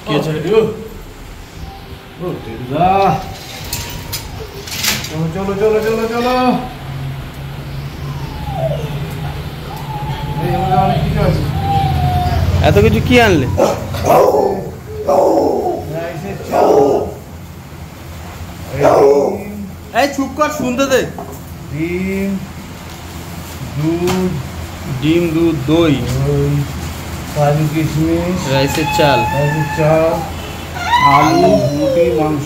কি আছে? চলো চলো চলো চলো। এত কিছু কি আনলে? এই চুপ কর, শুনতে দে। ডিম, দুধ, দই, কাজু কিশমিশ, রাইসের চাল, আলু, রুটি, মাংস।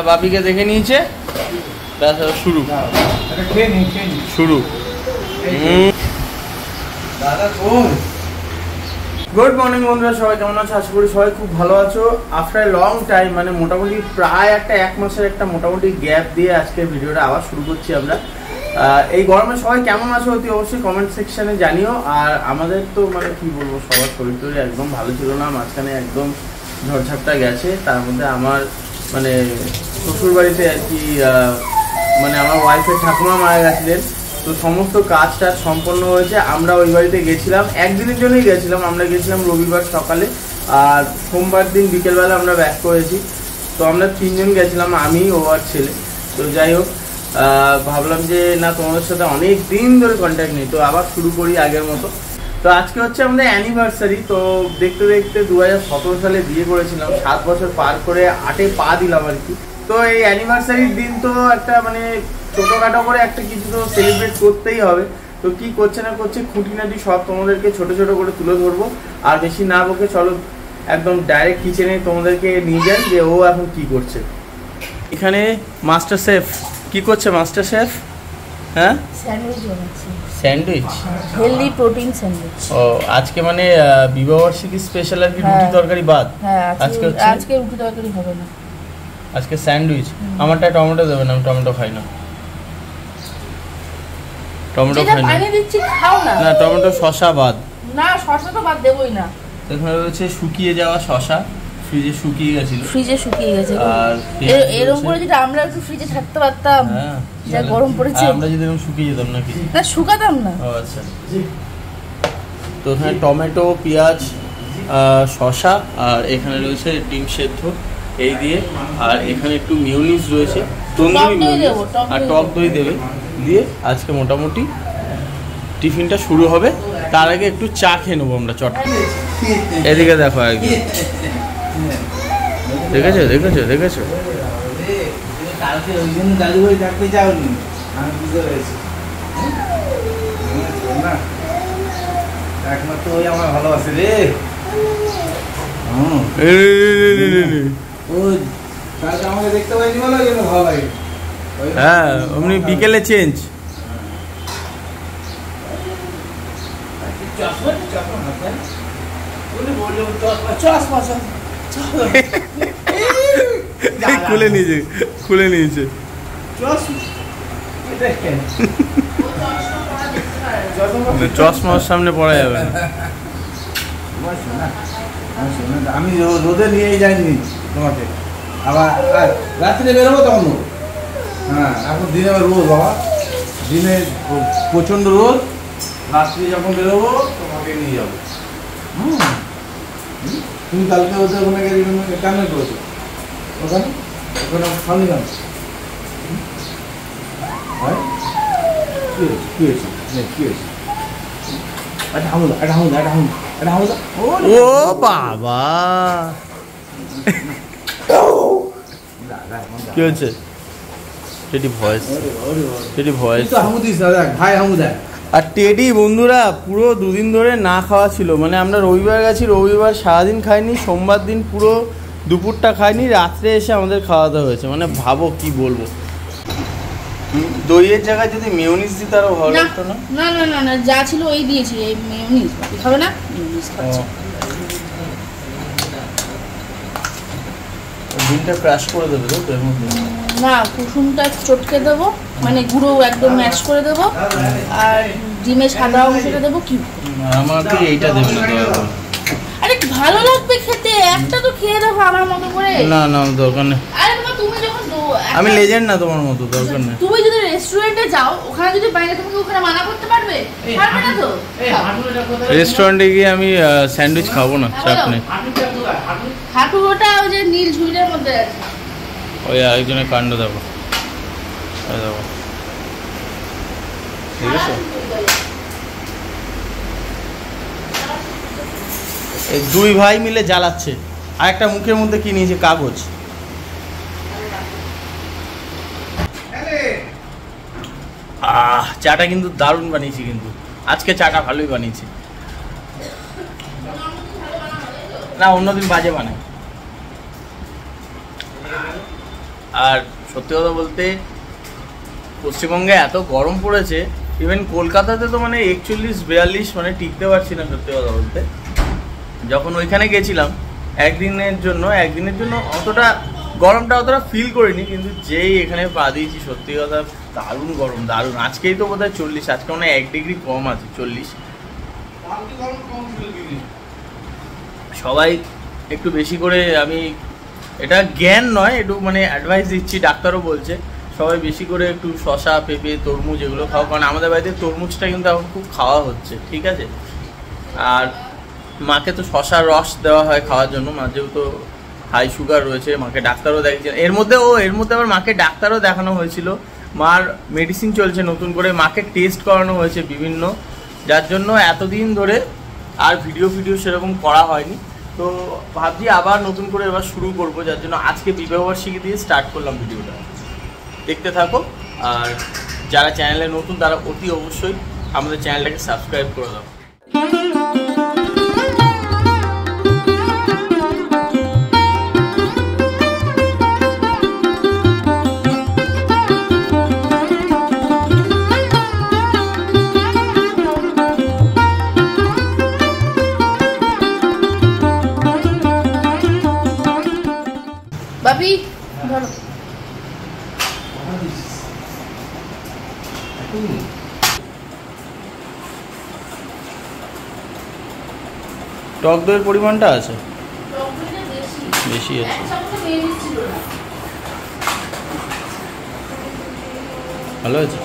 বাপিকে দেখে নিয়েছে, শুরু শুরু। গুড মর্নিং বন্ধুরা, সবাই কেমন আছো? আশা করি সবাই খুব ভালো আছো। আফটার লং টাইম, মানে মোটামুটি প্রায় এক মাসের একটা মোটামুটি গ্যাপ দিয়ে আজকে ভিডিওটা আবার শুরু করছি আমরা। এই গরমে সবাই কেমন আছো অতি অবশ্যই কমেন্ট সেকশনে জানিও। আর আমাদের তো মানে কি বলবো, সবার শরীর টরীর একদম ভালো ছিল না, মাঝখানে একদম ঝড়ঝাপটা গেছে। তার মধ্যে আমার মানে শ্বশুর বাড়িতে আর কি মানে আমার ওয়াইফের ঠাকুমা মারা গেছিলেন, তো সমস্ত কাজ টাজ সম্পন্ন হয়েছে। আমরা ওই বাড়িতে গেছিলাম, একদিনের জন্যই গেছিলাম। আমরা গেছিলাম রবিবার সকালে, আর সোমবার দিন বিকেলবেলা আমরা ব্যাক করেছি। তো আমরা 3 জন গেছিলাম, আমি, ও আর ছেলে। তো যাই হোক, ভাবলাম যে না, তোমাদের সাথে অনেক দিন ধরে কন্ট্যাক্ট নেই, তো আবার শুরু করি আগের মতো। তো আজকে হচ্ছে আমাদের অ্যানিভার্সারি। তো দেখতে দেখতে 2017 সালে বিয়ে করেছিলাম, 7 বছর পার করে 8-এ পা দিলাম আর কি। তো এই অ্যানিভার্সারির দিন তো একটা মানে ছোটোখাটো করে একটা কিছু তো সেলিব্রেট করতেই হবে। তো কি করছে না করছে খুঁটিনাটি সব তোমাদেরকে ছোট ছোট করে তুলে ধরবো। আর বেশি না বকে চলো একদম ডাইরেক্ট কিচেনে তোমাদেরকে নিয়ে যান যে ও এখন কি করছে। এখানে মাস্টার শেফ কি করছে? মাস্টার শেফ হ্যাঁ, স্যান্ডউইচ বানাচ্ছি। Sandwich, healthy protein sandwich. ও আজকে মানে বিবাহবার্ষিকী স্পেশাল আর কি, রুটি তরকারি বাদ। হ্যাঁ, আজকে রুটি তরকারি হবে না, আজকে স্যান্ডউইচ। আমারটা টমেটো দেবেন, আমি টমেটো খাই না। টমেটো খাই না, পানি দিচ্ছি খাও না। না টমেটো, শসা বাদ। না, শসা তো বাদ দেবই না। এখানে রয়েছে শুকিয়ে যাওয়া শসা, ফ্রিজে শুকিয়ে গেছিল। আর এরকম করে যদি আমরা একটু ফ্রিজে থাকতে পারতাম, যা গরম পড়েছে, আমরা যদি এরকম শুকিয়ে যেতাম নাকি? না, শুকাতাম না। ও আচ্ছা। তো এখানে টমেটো, পেঁয়াজ, শসা, আর এখানে রয়েছে ডিম সেদ্ধ এই দিয়ে, আর এখানে একটু মিউনিস রয়েছে, তন্দুরি মিউনিস, আর টক দই দেবে দিয়ে আজকে মোটামুটি টিফিনটা শুরু হবে। তার আগে একটু চা খেয়ে নেবো আমরা চট। এদিকে দেখো একদম, দেখেছো দেখেছো দেখেছো? কালকে ওই জন্য দাদু ভাই ডাকতে যাওনি, আমি বুঝতে পেরেছি। একমাত্র ওই আমার ভালোবাসে রে। ওই কালকে আমাকে দেখতে পাইনি বলো, ওই জন্য ভালো লাগে। হ্যাঁ, অমনি বিকেলে চেঞ্জ। খুলে নিয়েছে, খুলে নিয়েছে। চশমার সামনে পড়া যাবে না। আমি রোদে নিয়েই যাইনি তোমাকে, আবার রাত্রে বেরোবো তখন। হ্যাঁ, এখন দিনে রোদ বাবা, দিনে প্রচণ্ড রোদ, রাত্রে যখন বেরোবো তোমাকে নিয়ে যাবো। তুমি কালকে ওদের ওখানে কেন করেছো? ওখানে ওখানে খালি কেন? কি হয়েছে? ও বাবা, কি হচ্ছে? Teddy voice, teddy voice. আর টেডি বন্ধুরা পুরো 2 দিন ধরে না খাওয়া ছিল। মানে আমরা রবিবার গেছি, রবিবার সারাদিন খাইনি, সোমবার দিন পুরো দুপুরটা খাইনি, রাত্রে এসে আমাদের খাওয়া দাওয়া হয়েছে। মানে ভাবো কি বলবো। দইয়ের জায়গায় যদি মেয়োনিজ দিত আরো ভালো লাগতো না? না না না না, যা ছিল ওই দিয়েছি, এই মেয়োনিজ খাবে না, মেয়োনিজ খাচ্ছে। ডিমটা ক্রাশ করে দেবে তো এর মধ্যে? না, কুসুমটা চটকে দেবো, মানে গুঁড়ো একদম ম্যাশ করে দেবো, আর ডিমের সাদা অংশটা দেবো। কি আমাকে এইটা দেবে না? আরে ভালো লাগবে খেতে, একটা তো খেয়ে দেখো আমার মতো করে। না না দরকার নেই, আরে বাবা তুমি যখন আমি লেজেন্ড না তোমার মতো, দরকার নেই। তুমি যদি রেস্টুরেন্টে যাও, ওখানে যদি বাইরে তোমাকে ওখানে মানা করতে পারবে? পারবে না তো। রেস্টুরেন্টে গিয়ে আমি স্যান্ডউইচ খাবো না, চাপ নেই। হাঁটু ওটা ওই যে নীল ঝুড়ির মধ্যে আছে। ওই আরেকজনের কাণ্ড দেখো, ওই দেখো, ঠিক আছে। এই দুই ভাই মিলে জ্বালাচ্ছে, আর একটা মুখের মধ্যে কি নিয়েছে, কাগজ। চাটা কিন্তু দারুণ বানিয়েছি, কিন্তু আজকে চাটা ভালোই বানিয়েছি। না অন্যদিন বাজে বানাই। আর সত্যি কথা বলতে পশ্চিমবঙ্গে এত গরম পড়েছে, ইভেন কলকাতাতে তো মানে 41-42 মানে টিকতে পারছি না সত্যি কথা বলতে। যখন ওইখানে গেছিলাম একদিনের জন্য অতটা গরমটা অতটা ফিল করিনি, কিন্তু যেই এখানে পা দিয়েছি সত্যি কথা দারুণ গরম, দারুণ। আজকেই তো বোধহয় 40, আজকে মানে 1 ডিগ্রি কম আছে, 40। সবাই একটু বেশি করে, আমি এটা জ্ঞান নয়, একটু মানে অ্যাডভাইস দিচ্ছি, ডাক্তারও বলছে সবাই বেশি করে একটু শসা, পেঁপে, তরমুজ এগুলো খাও, কারণ আমাদের বাড়িতে তরমুজটা কিন্তু এখন খুব খাওয়া হচ্ছে, ঠিক আছে। আর মাকে তো শসার রস দেওয়া হয় খাওয়ার জন্য, মা যেহেতু হাই সুগার রয়েছে, মাকে ডাক্তারও দেখিয়েছে। এর মধ্যে আবার মাকে ডাক্তারও দেখানো হয়েছিল, মার মেডিসিন চলছে নতুন করে, মাকে টেস্ট করানো হয়েছে বিভিন্ন, যার জন্য এতদিন ধরে আর ভিডিও সেরকম করা হয়নি। তো ভাবছি আবার নতুন করে এবার শুরু করবো, যার জন্য আজকে বিবাহবার্ষিকী দিয়ে স্টার্ট করলাম ভিডিওটা। দেখতে থাকো, আর যারা চ্যানেলে নতুন তারা অতি অবশ্যই আমাদের চ্যানেলটাকে সাবস্ক্রাইব করে দাও। বাপি ধরো। টক দইয়ের পরিমাণটা আছে, বেশি আছে। ভালো আছে,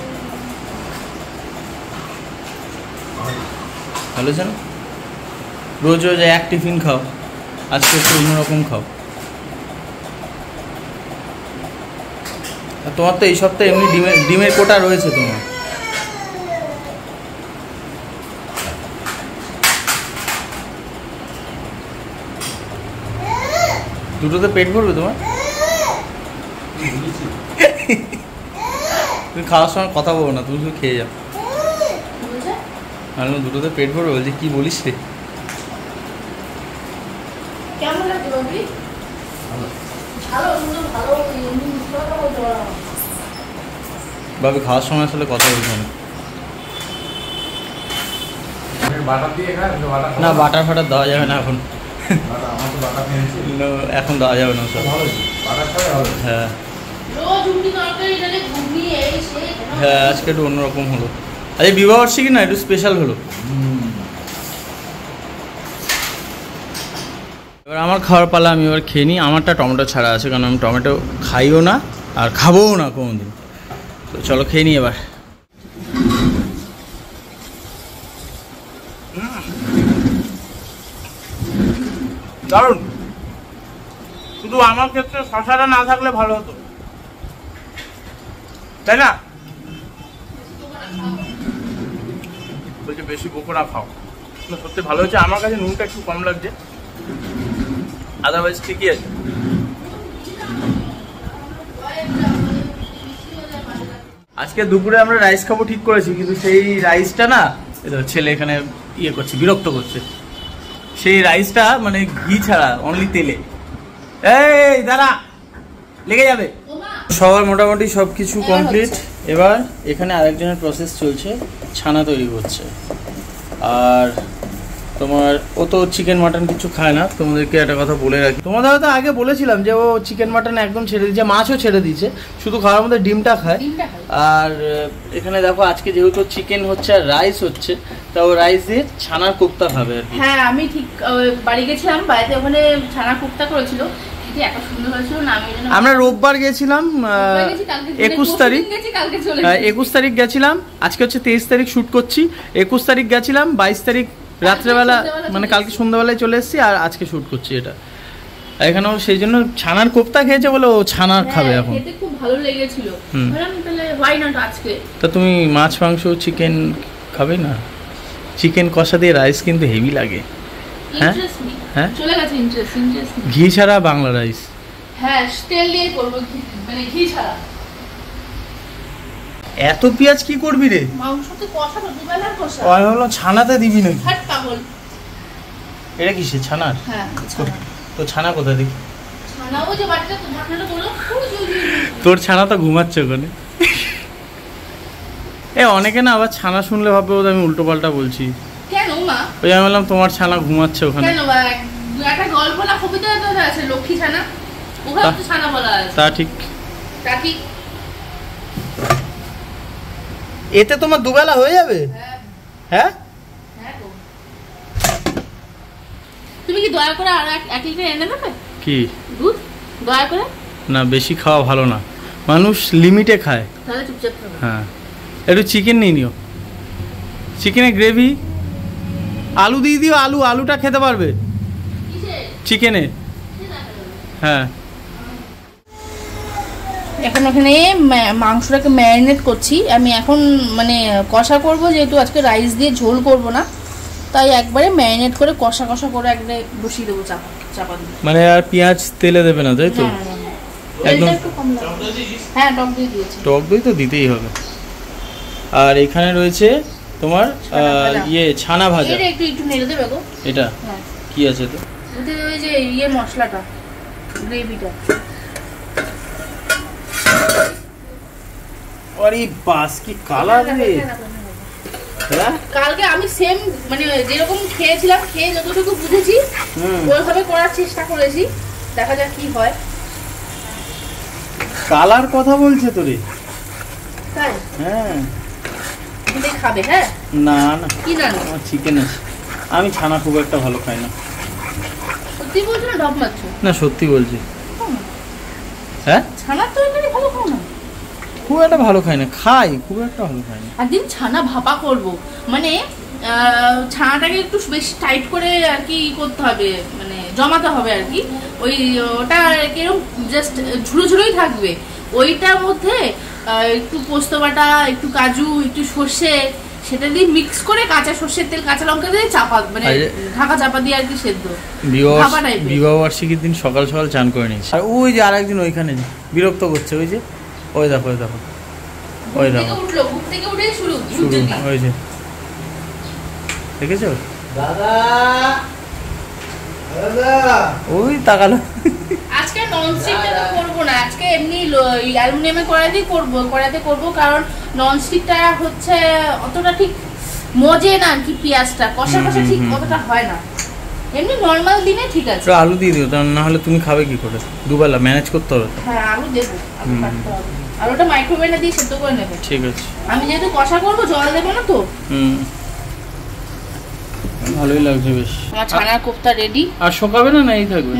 ভালো আছে না? রোজ এক টিফিন খাও, আজকে একটু অন্যরকম খাও। তোমার তো এই সপ্তাহে এমনি ডিমের কোটা রয়েছে তোমার। দুটোতে পেট ভরবে তোমার? তুমি খাওয়ার সময় কথা বলো না, তুমি শুধু খেয়ে যাও। আমি দুটোতে পেট ভরবে, বলছি কি বলিস রে? কেমন লাগে বাপি? ভাবি খাওয়ার সময় আসলে কথা বলছে না। না বাটার ফাটার দেওয়া যাবে না এখন, এখন দেওয়া যাবে না সব। হ্যাঁ হ্যাঁ, আজকে একটু অন্যরকম হলো, আজকে বিবাহবার্ষিকী না, একটু স্পেশাল হলো। এবার আমার খাওয়ার পালা, আমি এবার খেয়ে নিই। আমারটা টমেটো ছাড়া আছে, কারণ আমি টমেটো খাইও না আর খাবোও না কোনোদিন। তো চলো খেয়ে নিই এবার। দারুণ, শুধু আমার ক্ষেত্রে শসাটা না থাকলে ভালো হতো, তাই না? বলছে বেশি বকোড়া খাও, সত্যি ভালো হয়েছে। আমার কাছে নুনটা একটু কম লাগছে, আদারওয়াইজ ঠিকই আছে। আজকে দুপুরে আমরা রাইস খাবো ঠিক করেছি, কিন্তু সেই রাইসটা না, ছেলে এখানে ইয়ে করছে, বিরক্ত করছে। সেই রাইসটা মানে ঘি ছাড়া, অনলি তেলে। এই দাঁড়া, লেগে যাবে। সবার মোটামুটি সব কিছু কমপ্লিট। এবার এখানে আরেকজনের প্রসেস চলছে, ছানা তৈরি করছে। আর তোমার ও তো চিকেন মাটন কিছু খায় না, তোমাদেরকে একটা কথা বলে রাখি। তোমাদের হয়তো আগে বলেছিলাম যে ও চিকেন মাটন একদম ছেড়ে দিয়েছে, মাছও ছেড়ে দিয়েছে, শুধু খাওয়ার মধ্যে ডিমটা খায়। আর এখানে দেখো আজকে যেহেতু চিকেন হচ্ছে আর রাইস হচ্ছে, তা ও রাইস দিয়ে ছানার কোপ্তা খাবে আর কি। হ্যাঁ আমি ঠিক বাড়ি গেছিলাম, বাড়িতে ওখানে ছানা কোপ্তা করেছিল, এত সুন্দর হয়েছিল না। আমরা রোববার গেছিলাম 21 তারিখ, 21 তারিখ গেছিলাম, আজকে হচ্ছে 23 তারিখ শ্যুট করছি। 21 তারিখ গেছিলাম, 22 তারিখ রাত্রেবেলা মানে কালকে সন্ধ্যাবেলায় চলে এসেছি, আর আজকে শ্যুট করছি এটা। এখানেও সেই জন্য ছানার কোপ্তা খেয়েছে বলে ও ছানার খাবে এখন। খেতে খুব ভালো লেগেছিল, বললাম তাহলে হোয়াই নট আজকে। তা তুমি মাছ মাংস চিকেন খাবে না? চিকেন কষা দিয়ে রাইস কিন্তু হেভি লাগে। হ্যাঁ হ্যাঁ চলে গেছে ইন্টারেস্ট। ঘি ছাড়া বাংলা রাইস। হ্যাঁ তেল দিয়ে করব, মানে ঘি ছাড়া। এত পেঁয়াজ কি করবি রে? মাংসতে কষাবো, দুবেলার কষা। ওই হলো ছানাতে দিবি নাকি? হাট পাগল। এটা কিসে ছানার? হ্যাঁ তো ছানা কোথায় দেখি? ছানা ওই যে বাচ্চা তো ঢাকনাটা বলো। তোর ছানা তো ঘুমাচ্ছে ওখানে। অনেকে না আবার ছানা শুনলে ভাববে ও আমি উল্টো পাল্টা বলছি। কেন মা? ওই আমি বললাম তোমার ছানা ঘুমাচ্ছে ওখানে। কেন একটা গল্প না কবিতা আছে লক্ষ্মী ছানা, ওখানে তো ছানা বলা আছে। তা ঠিক। এতে তোমার দুবেলা হয়ে যাবে? হ্যাঁ তুমি কি দয়া করে আর 1 লিটার এনে দেবে? কি দুধ দয়া করে? না বেশি খাওয়া ভালো না, মানুষ লিমিটে খায়। তাহলে চুপচাপ থাকো। হ্যাঁ একটু চিকেন নিয়ে নিও, চিকেনের গ্রেভি, আলু দিয়ে দিও, আলুটা খেতে পারবে চিকেনে। হ্যাঁ এখন ওখানে মাংসটাকে ম্যারিনেট করছি আমি। এখন মানে কষা করব, যেহেতু আজকে রাইস দিয়ে ঝোল করব না, তাই একবারে ম্যারিনেট করে কষা করে একবারে বসিয়ে দেবো চাপা দিয়ে। মানে আর পেঁয়াজ তেলে দেবে না, তাই তো? একদম। হ্যাঁ টক দই দিয়েছি। টক দই তো দিতেই হবে। আর এখানে রয়েছে তোমার ছানা ভাজা। এটা একটু নেড়ে দেবে গো। এটা কি আছে তো? ওতে ওই যে মশলাটা, গ্রেভিটা। আরে বাস কি কালার রে! কালকে আমি সেম মানে যেরকম খেয়েছিলাম, খেয়ে যতটুকু বুঝেছি ওইভাবে করার চেষ্টা করেছি, দেখা যাক কি হয়। কালার কথা বলছে তোরে? তাই? হ্যাঁ তুমি খাবে? হ্যাঁ না না কি না আমার চিকেন আছে, আমি ছানা খুব একটা ভালো খাই না। সত্যি বলছো না ঢপ মারছো? না সত্যি বলছি। হ্যাঁ ছানা তো এখানে ভালো খাও না? খুব একটা ভালো খাই না, খাই খুব একটা ভালো খাই না। একদিন ছানা ভাপা করব, মানে ছানাটাকে একটু বেশি টাইট করে আর কি করতে হবে, মানে জমাতে হবে আর কি। ওটা কিরকম জাস্ট ঝুড়ো ঝুড়োই থাকবে, ওইটার মধ্যে একটু পোস্ত বাটা, একটু কাজু, একটু সর্ষে, সেটা দিয়ে মিক্স করে কাঁচা সর্ষের তেল, কাঁচা লঙ্কা দিয়ে চাপা, মানে ঢাকা চাপা দিয়ে আর কি সেদ্ধ। বিবাহ বার্ষিকীর দিন সকাল সকাল চান করে নিয়েছি। আর ওই যে আরেকদিন ওইখানে বিরক্ত করছে, ওই যে ওই দেখো ওই দেখো ওই দেখো ঘুম থেকে উঠে শুরু ওই যে দেখেছো দাদা ওই তাকালো। আজকে ননস্টিকটা করব না, আজকে এমনি অ্যালুমিনিয়ামে কড়াইতে করব, কারণ ননস্টিকটা হচ্ছে অতটা ঠিক মজে না আর কি, পেঁয়াজটা কষা ঠিক অতটা হয় না। এমনি নরমাল দিনে ঠিক আছে। আলু দিয়ে দিও, তার না হলে তুমি খাবে কি করে? দুবেলা ম্যানেজ করতে হবে। হ্যাঁ আলু দেবো, আলু কাটতে হবে, আলুটা মাইক্রোওয়েভে দিয়ে সেদ্ধ করে নেবে। ঠিক আছে। আমি যেহেতু কষা করবো, জল দেবো না তো। ভালোই লাগছে বেশ। আমার ছানার কোফতা রেডি। আর শোকাবে না, এই থাকবে?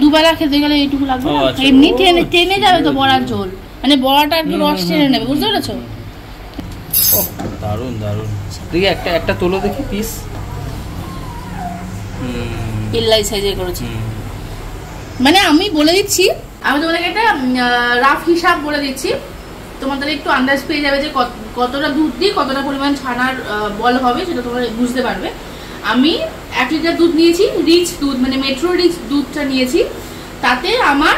দুবেলা খেতে গেলে এইটুকু লাগবে না, এমনি টেনে যাবে তো বড়ার ঝোল, মানে বড়াটা একটু রস টেনে নেবে, বুঝতে পেরেছো? দারুন দারুন। দেখি একটা তোলো দেখি পিস। পিল্লাই সাইজে করেছি। মানে আমি বলে দিচ্ছি, আমি তোমাদেরকে একটা রাফ হিসাব বলে দিচ্ছি, তোমাদের একটু আন্দাজ পেয়ে যাবে যে কতটা দুধ দিয়ে কতটা পরিমাণ ছানার বল হবে, সেটা তোমরা বুঝতে পারবে। আমি 1 লিটার দুধ নিয়েছি, রিচ দুধ, মানে মেট্রো রিচ দুধটা নিয়েছি। তাতে আমার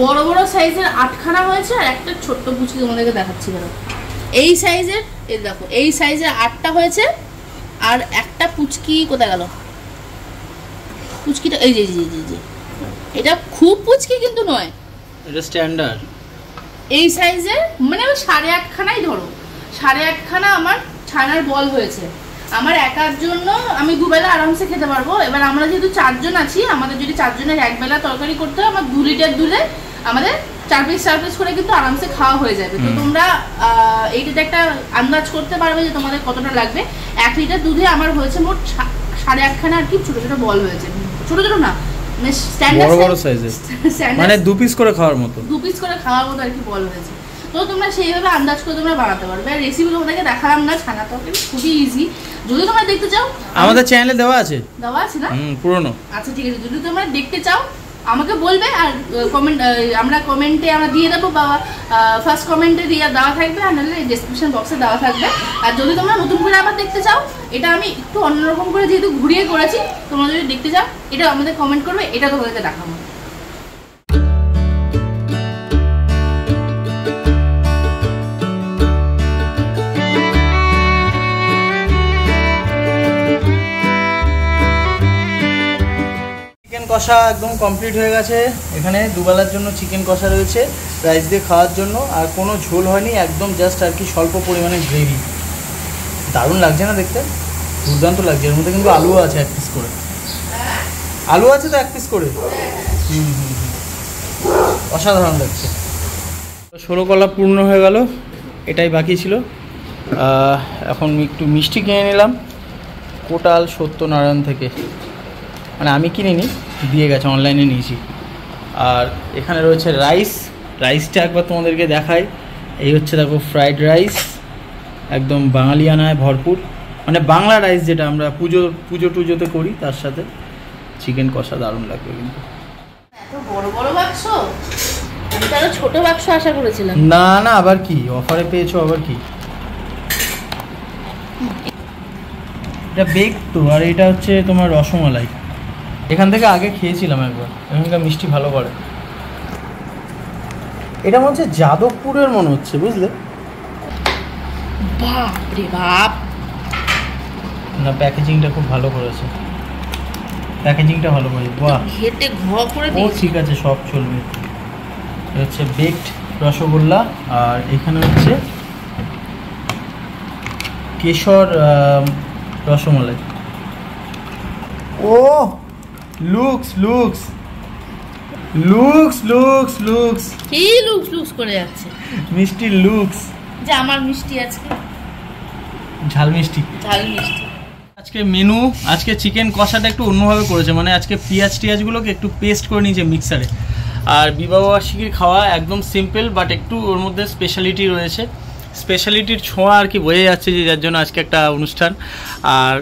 বড় বড় সাইজের 8খানা হয়েছে, আর একটা ছোট্ট পুচকি তোমাদেরকে দেখাচ্ছি। ধরো এই সাইজের, এই দেখো এই সাইজের 8টা হয়েছে, আর একটা পুচকি কোথায় গেল? পুচকিটা এই যে এটা খুব পুচকি কিন্তু নয়, এটা স্ট্যান্ডার্ড। এই সাইজের, মানে আমি 8.5খানাই ধরো, 8.5খানা আমার ছানার বল হয়েছে। আমার একার জন্য আমি দুবেলা আরামসে খেতে পারবো। এবার আমরা যেহেতু 4 জন আছি, আমাদের যদি 4 জনের একবেলা তরকারি করতে হয়, আমার 2 লিটার দুধে আমাদের 4 পিস করে কিন্তু আরামসে খাওয়া হয়ে যাবে। তো তোমরা এইটাতে একটা আন্দাজ করতে পারবে যে তোমাদের কতটা লাগবে। 1 লিটার দুধে আমার হয়েছে মোট 8.5 খানা আর কি ছোট ছোট বল হয়েছে, ছোট ছোট না বড় সাইজের, মানে 2 পিস করে খাওয়ার মতো, 2 পিস করে খাওয়ার মতো আর কি বল হয়েছে। তো তোমরা সেইভাবে আন্দাজ করে তোমরা বানাতে পারবে। আর রেসিপি তোমাদেরকে দেখালাম না, ছানা তরকারি খুবই ইজি। যদি তোমরা দেখতে চাও আমাদের চ্যানেলে দেওয়া আছে না পুরনো। আচ্ছা ঠিক আছে, যদি তোমরা দেখতে চাও আমাকে বলবে, আর কমেন্ট আমরা কমেন্টে আমরা দিয়ে দেবো, বা ফার্স্ট কমেন্টে দিয়ে দেওয়া থাকবে, আর নাহলে ডেসক্রিপশন বক্সে দেওয়া থাকবে। আর যদি তোমরা নতুন করে আবার দেখতে চাও, এটা আমি একটু অন্যরকম করে যেহেতু ঘুরিয়ে করেছি, তোমরা যদি দেখতে চাও এটা আমাদের কমেন্ট করবে, এটা তোমাদেরকে দেখাবো। কষা একদম কমপ্লিট হয়ে গেছে। এখানে দুবেলার জন্য চিকেন কষা রয়েছে রাইস দিয়ে খাওয়ার জন্য, আর কোনো ঝোল হয়নি, একদম জাস্ট আর কি স্বল্প পরিমাণে গ্রেভি। দারুণ লাগছে না দেখতে, দুর্দান্ত লাগছে। এর মধ্যে কিন্তু আলুও আছে 1 পিস করে, আলু আছে তো 1 পিস করে। অসাধারণ লাগছে। 16 কলা পূর্ণ হয়ে গেল, এটাই বাকি ছিল। এখন একটু মিষ্টি কিনে নিলাম কোটাল সত্যনারায়ণ থেকে, মানে আমি কিনিনি, দিয়ে গেছে, অনলাইনে নিয়েছি। আর এখানে রয়েছে রাইসটা একবার তোমাদেরকে দেখাই। এই হচ্ছে দেখো ফ্রাইড রাইস, একদম বাঙালিয়ানায় ভরপুর, মানে বাংলা রাইস যেটা আমরা পুজো টুজোতে করি, তার সাথে চিকেন কষা দারুণ লাগবে। কিন্তু এত বড় বড় বাক্স, আমি তো আরো ছোট বাক্স আশা করেছিলাম। না না, আবার কি অফারে পেয়েছো, আবার কি। এটা বেক তো, আর এটা হচ্ছে তোমার রসমালাই। এখান থেকে আগে খেয়েছিলাম একবার, এখানকার মিষ্টি ভালো করে। এটা মনে হচ্ছে যাদবপুরের মনে হচ্ছে, বুঝলে। বাপ রে বাপ, না প্যাকেজিংটা খুব ভালো করেছে, প্যাকেজিংটা ভালো করেছে। বাহ, ঘেটে ঘ করে ও দিয়েছে। ঠিক আছে, সব চলবে। এটা হচ্ছে বেকড রসগোল্লা, আর এখানে হচ্ছে কেশর রসমালাই। ও লুকস কি লুকস করে যাচ্ছে, মিষ্টি লুকস, যে আমার মিষ্টি আজকে ঝাল মিষ্টি। আজকে মেনু, আজকে চিকেন কষাটা একটু অন্যভাবে করেছে, মানে আজকে পেঁয়াজগুলোকে একটু পেস্ট করে নিয়েছে মিক্সারে। আর বিবাহবার্ষিকীর খাওয়া একদম সিম্পল, বাট একটু ওর মধ্যে স্পেশালিটি রয়েছে, স্পেশালিটির ছোঁয়া আর কি বোঝা যাচ্ছে, যে যার জন্য আজকে একটা অনুষ্ঠান। আর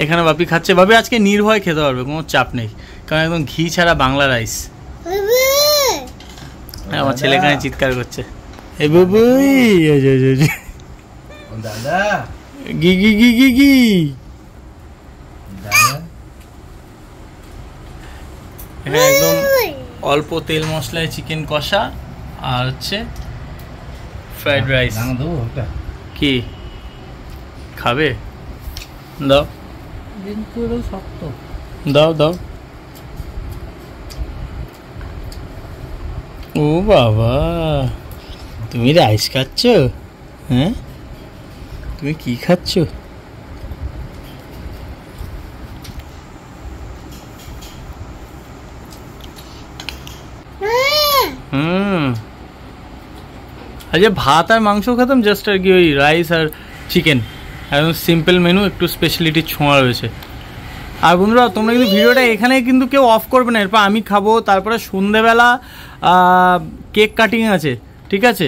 এখানে বাপি খাচ্ছে, বাপি আজকে নির্ভয় খেতে পারবে, কোনো চাপ নেই, কারণ একদম ঘি ছাড়া বাংলা রাইস। আমার ছেলে এখানে চিৎকার করছে, এ বাবুই দাদা গি গি গি গি গি। এখানে একদম অল্প তেল মশলায় চিকেন কষা, আর হচ্ছে ফ্রাইড রাইস। কি খাবে? দাও দাও দাও। ও বাবা, তুমি রাইস খাচ্ছ? হ্যাঁ, তুমি কি খাচ্ছ? আজকে ভাত আর মাংস খেতাম, জাস্ট আর কি ওই রাইস আর চিকেন, একদম সিম্পল মেনু, একটু স্পেশালিটির ছোঁয়া রয়েছে। আর বন্ধুরা, তোমরা কিন্তু ভিডিওটা এখানে কিন্তু কেউ অফ করবে না, এরপর আমি খাবো, তারপরে সন্ধেবেলা কেক কাটিং আছে, ঠিক আছে।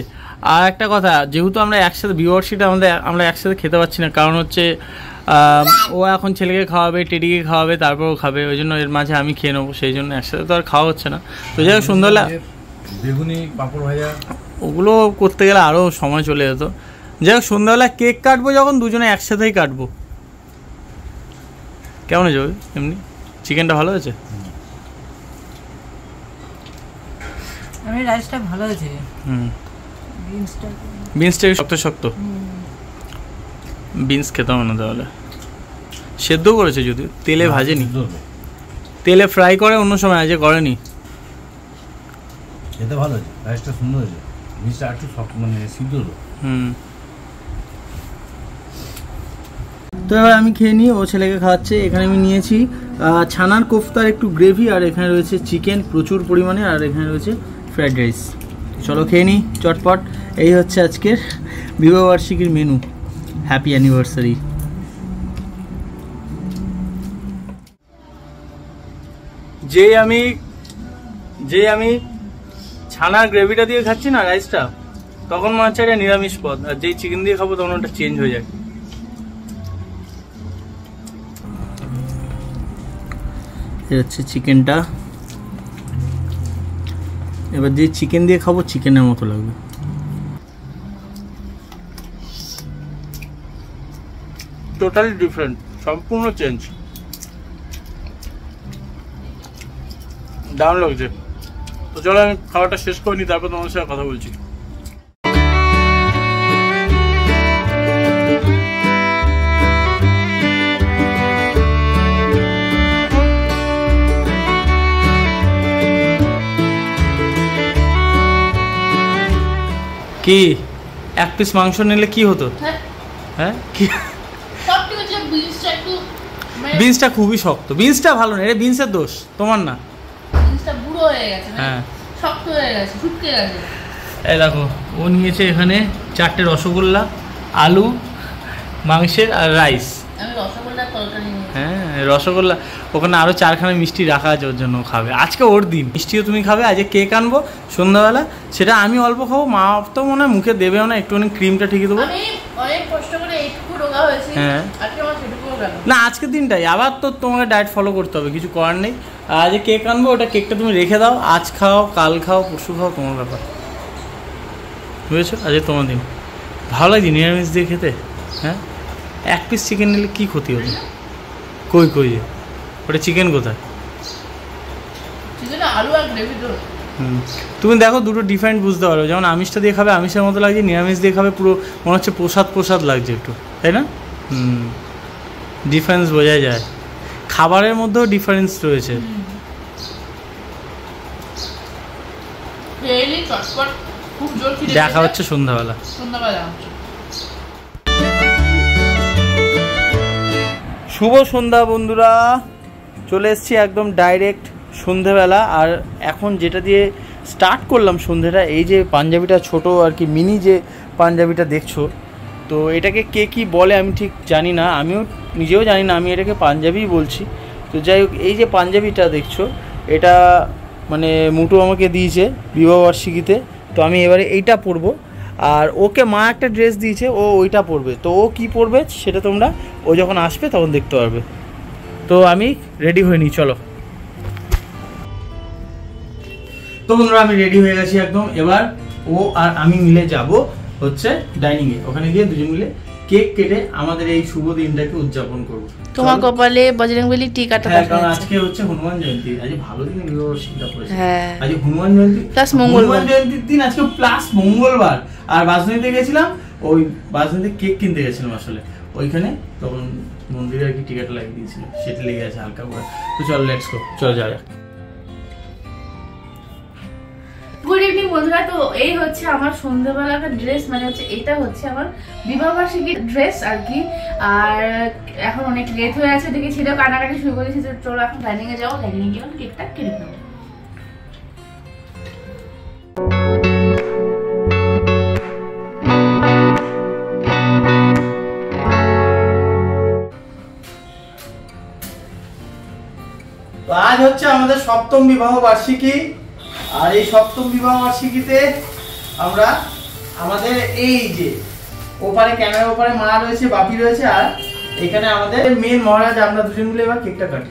আর একটা কথা, যেহেতু আমরা একসাথে ভিউয়ারশিপটা আমরা একসাথে খেতে পারছি না, কারণ হচ্ছে ও এখন ছেলেকে খাওয়াবে, টেডিকে খাওয়াবে, তারপরও খাবে, ওই জন্য এর মাঝে আমি খেয়ে নেবো, সেই জন্য একসাথে তো আর খাওয়া হচ্ছে না। তো যাই হোক, সন্ধ্যাবেলা বেগুনি পাঁপড় ভাজা ওগুলো করতে গেলে আরও সময় চলে যেত। যাই হোক, সন্ধ্যাবেলা কেক কাটবো যখন, দুজনে একসাথেই কাটবো। কেমন হয়েছে এমনি? চিকেনটা ভালো হয়েছে? আমি রাইসটা ভালো হয়েছে। বিনসটা শক্ত শক্ত, বিনস খেতে হবে না তাহলে। সেদ্ধ করেছে যদিও, তেলে ভাজেনি, তেলে ফ্রাই করে অন্য সময়, আজকে করেনি। খেতে ভালো হয়েছে, রাইসটা সুন্দর হয়েছে, বিনসটা একটু শক্ত, মানে সিদ্ধ হলো। তো এবার আমি খেয়ে নিই, ও ছেলেকে খাওয়াচ্ছে। এখানে আমি নিয়েছি ছানার কোফতার একটু গ্রেভি, আর এখানে রয়েছে চিকেন প্রচুর পরিমাণে, আর এখানে রয়েছে ফ্রাইড রাইস। চলো খেয়ে নিই চটপট। এই হচ্ছে আজকের বিবাহবার্ষিকীর মেনু। Happy anniversary. যে আমি ছানার গ্রেভিটা দিয়ে খাচ্ছি না রাইসটা, তখন মনে হচ্ছে এটা নিরামিষ পদ, আর যেই চিকেন দিয়ে খাবো তখন ওটা চেঞ্জ হয়ে যায়। এই হচ্ছে চিকেনটা। এবার যে চিকেন দিয়ে খাবো চিকেনের মতো লাগবে। টোটালি ডিফারেন্ট, সম্পূর্ণ চেঞ্জ। দারুণ লাগছে। তো চলো আমি খাওয়াটা শেষ করে নিই, তারপর তোমার সাথে কথা বলছি। কি এক পিস মাংস নিলে কি হতো? হ্যাঁ কি বিনসটা খুবই শক্ত। বিনসটা ভালো না, এটা বিনসের দোষ, তোমার না। বিনসটা বুড়ো হয়ে গেছে, হ্যাঁ শক্ত হয়ে গেছে, শুকিয়ে গেছে। এই দেখো ও নিয়েছে এখানে 4টে রসগোল্লা, আলু, মাংসের আর রাইস। আমি রসগোল্লার তরকারি নিয়েছি। হ্যাঁ রসগোল্লা, ওখানে আরো 4খানা মিষ্টি রাখা আছে, ওর জন্য খাবে। আজকে ওর দিন, মিষ্টিও তুমি খাবে। আজকে কেক আনবো সন্ধ্যাবেলা, সেটা আমি অল্প খাবো, মা তো মনে হয় মুখে দেবেও না, একটুখানি ক্রিমটা ঠিকই দেবো। আমি অনেক কষ্ট করে এইটুকু রোগা হয়েছি, আজকে আমার সেটুকুও গেল না। আজকের দিনটাই আবার তো তোমাকে ডায়েট ফলো করতে হবে, কিছু করার নেই। আজ কেক আনবো, ওটা কেকটা তুমি রেখে দাও, আজ খাও, কাল খাও, পরশু খাও, তোমার ব্যাপার, বুঝেছো? আজকে তোমার দিন। ভালো লাগছে নিরামিষ দিয়ে খেতে। হ্যাঁ, এক পিস চিকেন নিলে কি ক্ষতি হতো? কই ওটা চিকেন কোথায়? আলু আর গ্রেভি তো। তুমি দেখো দুটো ডিফারেন্ট বুঝতে পারো। যেমন আমিষটা দিয়ে খাবে আমিষের মতো লাগছে, নিরামিষ দিয়ে খাবে পুরো মনে হচ্ছে প্রসাদ লাগছে একটু, তাই না? ডিফারেন্স বোঝাই যায়, খাবারের মধ্যেও ডিফারেন্স রয়েছে। দেখা হচ্ছে সন্ধ্যাবেলা। শুভ সন্ধ্যা বন্ধুরা, চলে এসেছি একদম ডাইরেক্ট সন্ধ্যেবেলা। আর এখন যেটা দিয়ে স্টার্ট করলাম সন্ধ্যেটা, এই যে পাঞ্জাবিটা ছোট আর কি মিনি যে পাঞ্জাবিটা দেখছো, তো এটাকে কে কী বলে আমি ঠিক জানি না, আমিও নিজেও জানি না, আমি এটাকে পাঞ্জাবিই বলছি। তো যাই হোক, এই যে পাঞ্জাবিটা দেখছো, এটা মানে মুটু আমাকে দিয়েছে বিবাহবার্ষিকীতে, তো আমি এবারে এইটা পরবো। আর ওকে মা একটা ড্রেস দিয়েছে, ও ওইটা পরবে। তো ও কী পরবে সেটা তোমরা ও যখন আসবে তখন দেখতে পারবে। তো আমি রেডি হয়ে নিই, চলো। তো বন্ধুরা আমি রেডি হয়ে গেছি একদম। এবার ও আর আমি মিলে যাব হচ্ছে ডাইনিংয়ে, ওখানে গিয়ে দুজন মিলে কেক কেটে আমাদের এই শুভ দিনটাকে উদযাপন করব। তোমার কপালে বজরংবলী টিকাটা হ্যাঁ, কারণ আজকে হচ্ছে হনুমান জয়ন্তী। আজ ভালো দিন বিবাহবার্ষিকীটা পড়েছে। হ্যাঁ, আজ হনুমান জয়ন্তী প্লাস মঙ্গলবার, হনুমান জয়ন্তীর দিন আজকে প্লাস মঙ্গলবার। আর বাসন্তীতে গেছিলাম, ওই বাসন্তী কেক কিনতে গেছিলাম আসলে ওইখানে, তখন মন্দিরে আর কি টিকাটা লাগিয়ে দিয়েছিল, সেটা লেগে আছে হালকা করে। তো চল লেটস গো, চল যাওয়া যাক। গুড ইভিনিং বন্ধুরা। তো এই হচ্ছে আমার সন্ধ্যাবেলাকার ড্রেস, মানে হচ্ছে এটা হচ্ছে আমার বিবাহবার্ষিকীর ড্রেস আর কি। আর এখন অনেক লেট হয়ে আছে, দেখে ছেলেও কাটাকাটি শুরু করেছে। চলো এখন ডাইনিং এ যাও, ডাইনিং এ গিয়ে কেকটা কেটে নেবো। আজ হচ্ছে আমাদের সপ্তম বিবাহ বার্ষিকী। আর এই সপ্তম বিবাহ বার্ষিকীতে আমরা আমাদের এই যে ওপারে ক্যামেরার ওপারে মা রয়েছে, বাপি রয়েছে, আর এখানে আমাদের মেন মহারাজ, আমরা দুজন মিলে এবার কেকটা কাটি।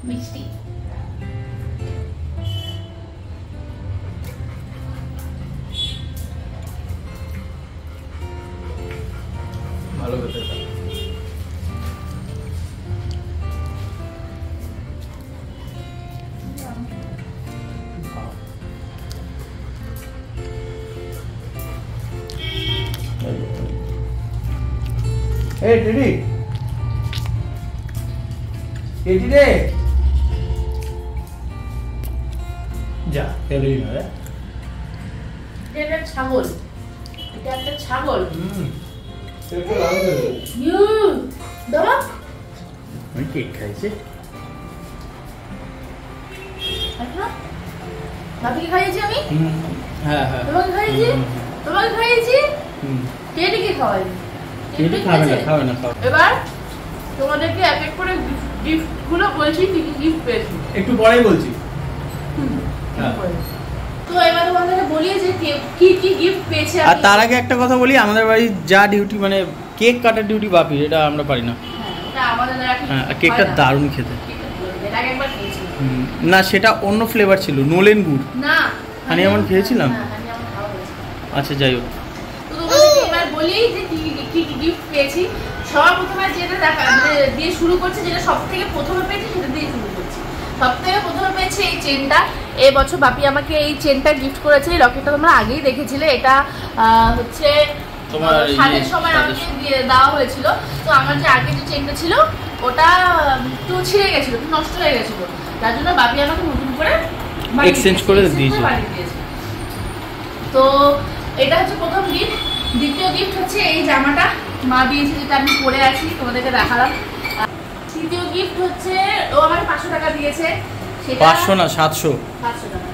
মিষ্টি ভালো কথা। এই টেডি টেডি রে যা টেডি না রে এটা একটা ছাগল এটা একটা ছাগল একটু লাগাই দে দাদা আমি কেক খাইছি আচ্ছা বাপিকে খাইয়েছি আমি হ্যাঁ হ্যাঁ তোমাকে খাইয়েছি টেডিকে খাওয়াই টেডি খাবে না এবার তোমাদেরকে এক এক করে গিফট গুলো বলছি কি কি গিফট পেয়েছি একটু পরেই বলছি হ্যাঁ। তো এবার তোমাদেরকে বলি যে কি কি গিফট পেয়েছে আর তার আগে একটা কথা বলি, আমাদের বাড়ির যা ডিউটি মানে কেক কাটার ডিউটি বাপি, এটা আমরা পারি না। এটা আমাদের হ্যাঁ, কেকটা দারুণ খেতে। এটা একবার খেয়েছি না সেটা অন্য ফ্লেভার ছিল, নোলেন গুড়। না হানি আমন্ড খেয়েছিলাম। হ্যাঁ হানি আমন্ড খাওয়া হয়েছে। আচ্ছা যাই হোক, তো তোমাদেরকে এবার বলি যে কি কি গিফট পেয়েছি। সবার প্রথমে যেটা দেখা দিয়ে শুরু করছে, যেটা সবথেকে প্রথমে পেয়েছি সেটা দিয়ে শুরু করছি। সবথেকে প্রথমে পেয়েছি এই চেনটা। এই বছর বাপি আমাকে এই চেনটা গিফট করেছে। এই লকেটটা তোমরা আগেই দেখেছিলে। এটা হচ্ছে তোমার সালের সময় আমাকে দিয়ে দেওয়া হয়েছিল। তো আমার যে আগে যে চেনটা ছিল ওটা একটু ছিঁড়ে গেছিল, একটু নষ্ট হয়ে গেছিল, তার জন্য বাপি আমাকে নতুন করে এক্সচেঞ্জ করে দিয়েছে। তো এটা হচ্ছে প্রথম গিফট। দ্বিতীয় গিফট হচ্ছে এই জামাটা মা দিয়েছে, যেটা আমি পরে আছি, তোমাদেরকে দেখালাম। তৃতীয় গিফট হচ্ছে ও আমাকে 500 টাকা দিয়েছে। সেটা 500 না 700 টাকা,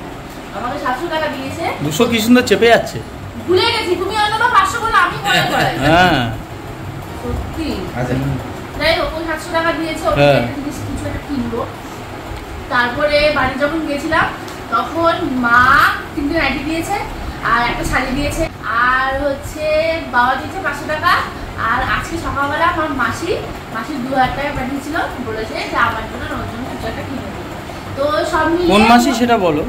আমাকে 700 টাকা দিয়েছে। 200 কি সুন্দর চেপে যাচ্ছে। ভুলে গেছি, তুমি অন্য 500 বলে আমি মনে করাই। হ্যাঁ সত্যি। আচ্ছা যাই হোক, ওই 700 টাকা দিয়েছে, ওকে একটা জিনিস কিছু একটা কিনবো। তারপরে বাড়ি যখন গেছিলাম তখন মা 3টে নাইটি দিয়েছে আর একটা শাড়ি দিয়েছে, আর হচ্ছে বাবা দিয়েছে 500 টাকা। আর আজকে সকালবেলা আমার মাসির 2000 টাকা পাঠিয়েছিল, বলেছে যে আমার জন্য নতুন কিছু একটা কিনে দেবে। তো সব মিলিয়ে কোন মাসি সেটা বলো।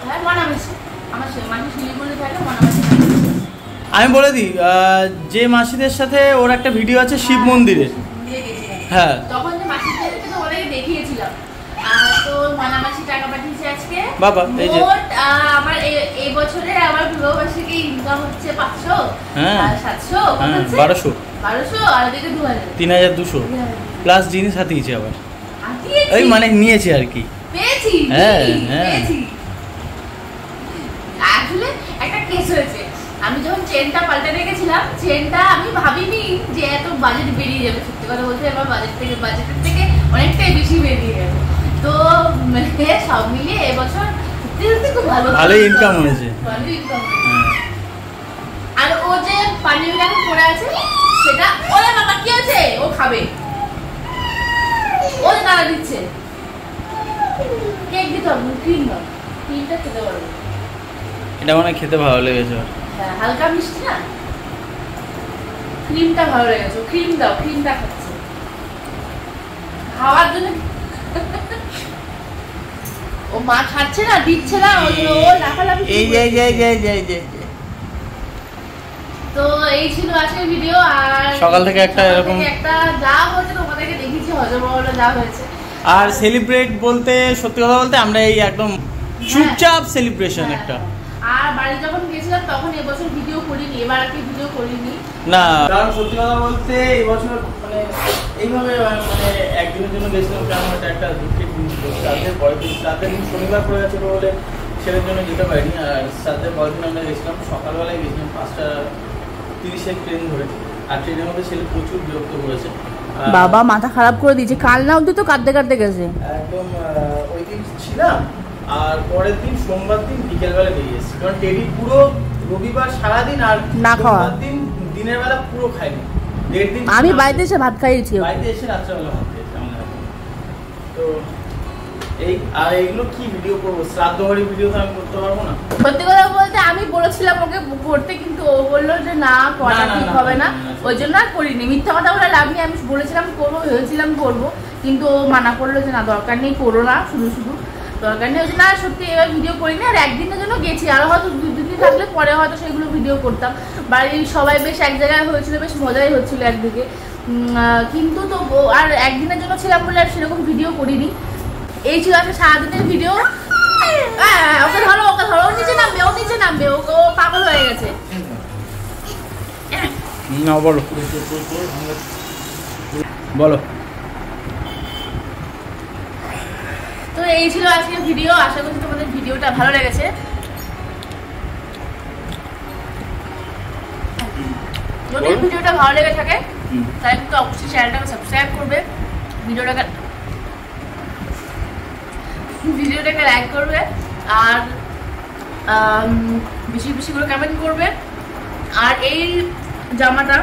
হ্যাঁ মনামাসি, আমার মাসি শিলিগুড়ি থাকে, মনামাসি। আমি বলে দিই, যে মাসিদের সাথে ওর একটা ভিডিও আছে শিব মন্দিরে, হ্যাঁ তখন যে মাসির থেকে তো অনেক দেখিয়েছিলাম। তো মনামাসি টাকা পাঠিয়েছে আজকে। বাবা এই যে আমার এই বছরে আমার বিবাহবার্ষিকী ইনকাম হচ্ছে 500 হ্যাঁ 700 1200 আর এদিকে 2000 3200 প্লাস জিনিস হাতিয়েছে আবার, এই মানে নিয়েছে আর কি। পেয়েছি হ্যাঁ, হ্যাঁ। পেয়েছি। আসলে একটা কেস হয়েছে, আমি যখন চেনটা পাল্টাতে গেছিলাম, চেনটা আমি ভাবিনি যে এত বাজেট বেরিয়ে যাবে। সত্যি কথা বলতে এবার বাজেটের থেকে অনেকটাই বেশি বেরিয়ে গেছে। তো সব মিলিয়ে এবছর খুব ভালো ইনকাম হয়েছে। আর ও যে পাঞ্জাবিটা এখন পরে আছে সেটা, ওরে বাবা কি আছে, ও খাবে, ও তারা দিচ্ছে। কেক দিতে হবে, ক্রিম দাও, ক্রিমটা খেতে পারবে। এটা মনে খেতে ভালো লেগেছে। হ্যাঁ হালকা মিষ্টি না, ক্রিমটা ভালো লেগেছে। ক্রিম দাও, ক্রিমটা খাচ্ছে খাওয়ার জন্য। ও মা খাচ্ছে না, দিচ্ছে না, ও লাফালাফি। তো এই ছিল আজকের ভিডিও। আর সকাল থেকে একটা এরকম একটা যা হয়েছে তোমাদেরকে দেখিয়েছি, হজবরল যা হয়েছে। আর সেলিব্রেট বলতে সত্যি কথা বলতে আমরা এই একদম চুপচাপ সেলিব্রেশন একটা। আর বাড়ি যখন গেছিলাম তখন এবছর ভিডিও করিনি, এবার আর কি ভিডিও করিনি না, কারণ সত্যি কথা বলতে এই বছর মানে এইভাবে মানে একদিনের জন্য গেছিলাম, কারণ এটা একটা দুঃখের জিনিস। তাদের পরের দিন, তাদের দিন শনিবার পড়ে গেছিল বলে সেটার জন্য যেতে পারিনি। আর তাদের পরের দিন আমরা গেছিলাম, সকালবেলায় গেছিলাম 5:30 ট্রেন ধরে। আর ট্রেনের মধ্যে ছেলে প্রচুর বিরক্ত করেছে। বাবা মাথা খারাপ করে দিয়েছে, কাল না অবধি তো কাঁদতে গেছে একদম। ওই দিন ছিলাম, আর পরের দিন সোমবার দিন বিকেলবেলা বেরিয়ে এসেছি, কারণ টেডি পুরো রবিবার সারাদিন আর না খাওয়া, দিন দিনের বেলা পুরো খাইনি। 1.5 দিন আমি বাড়িতে এসে ভাত খাইয়েছি, বাড়িতে এসে রাত্রেবেলা ভাত খেয়েছি আমাদের। তো এই আর এইগুলো কি ভিডিও করবো, শ্রাদ্ধ বাড়ি ভিডিও তো আমি করতে পারবো না। সত্যি কথা বলতে আমি বলেছিলাম ওকে করতে, কিন্তু ও বললো যে না করা ঠিক হবে না, ওই জন্য আর করিনি। মিথ্যা কথা বলে লাভ নেই, আমি বলেছিলাম করবো, ভেবেছিলাম করবো, কিন্তু ও মানা করলো যে না দরকার নেই, করো না, শুধু দরকার নেই। ওই জন্য আর সত্যি এবার ভিডিও করিনি। আর একদিনের জন্য গেছি, আরো হয়তো 2 দিন থাকলে পরে হয়তো সেগুলো ভিডিও করতাম। বাড়ির সবাই বেশ এক জায়গায় হয়েছিল, বেশ মজাই হচ্ছিল একদিকে, কিন্তু তো আর একদিনের জন্য ছিলাম বলে আর সেরকম ভিডিও করিনি। এই ছিল একটা সারাদিনের ভিডিও। ওকে ধরো, ও নিচে নামবে, ও পাগল হয়ে গেছে। না বলো। বলো। তো এই ছিল আজকের ভিডিও, আশা করছি তোমাদের ভিডিওটা ভালো লেগেছে। যদি ভিডিওটা ভালো লেগে থাকে তাহলে কিন্তু অবশ্যই চ্যানেলটাকে সাবস্ক্রাইব করবে, ভিডিওটাকে লাইক করবে, আর বেশি বেশি করে কমেন্ট করবে। আর এই জামাটা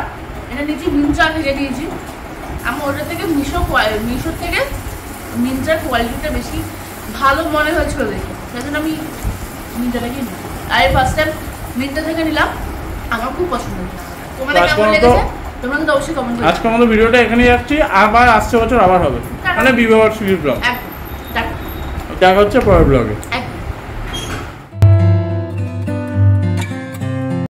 এটা নিচে মিন্ত্রা থেকে দিয়েছি, আমার ওটা থেকে মিশোর থেকে মিন্ত্রার কোয়ালিটিটা বেশি ভালো মনে হয়েছিল দেখে, সেই জন্য আমি মিন্ত্রাটাকে নিই। আর এই ফার্স্ট টাইম মিন্ত্রা থেকে নিলাম, আমার খুব পছন্দ হয়েছে। তোমাদের কেমন লেগেছে তোমরা কিন্তু অবশ্যই কমেন্ট করবে। আজকের মতো ভিডিওটা এখানেই যাচ্ছি, আবার আসছে বছর আবার হবে, মানে বিবাহ ব্লগ। একদম দেখা হচ্ছে পরের ব্লগে।